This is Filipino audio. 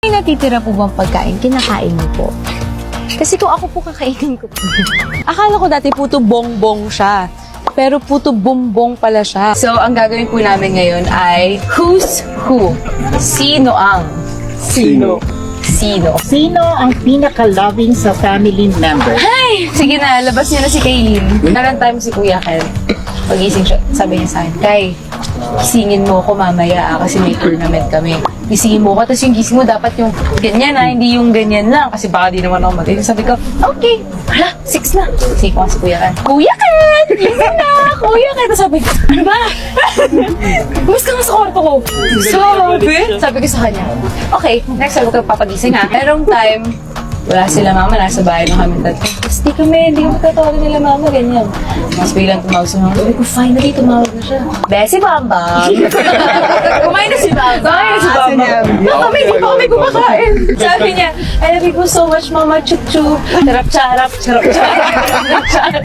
may natitira po bang pagkain, kinakain niyo po? Kasi kung ako po kakainin ko po. Akala ko dati puto bongbong siya. Pero puto bumbong pala siya. So, ang gagawin po namin ngayon ay Who's Who? Sino ang? Sino? Sino? Sino ang pinaka-loving sa family member? Ay! Sige na, labas niyo na si Kaylin. Naran time si Kuya Ken. Pagising siya, sabi niya sa akin, Kay, gisingin mo ako mamaya kasi may tournament kami. Gisingin mo ko, tapos yung gising mo dapat yung ganyan hindi yung ganyan lang. Kasi baka di naman ako magaling. Sabi ko, okay, hala, 6 na. Gisingin ko nga si Kuya Ken. Kuya Ken! Gising na! Kuya Ken! Tapos sabi ko, ano ba? Gusto ka nga sa kwarto ko. Sabi ko sa kanya, okay, next sabi ko papagising ha. Merong time, wala sila mama, nasa bahay na kami tatlo. Tapos di kami magkatawagan nila mama, ganyan. Mas biglang tumawag sa mama. Sabi ko, finally, tumawag na siya. Besi Bambang! Kumain na si Bambang! Kumain na si Bambang! Kami, hindi pa kami kumakain. Sabi niya, I love you so much, mama, chup-chup. Charap-charap, charap-charap.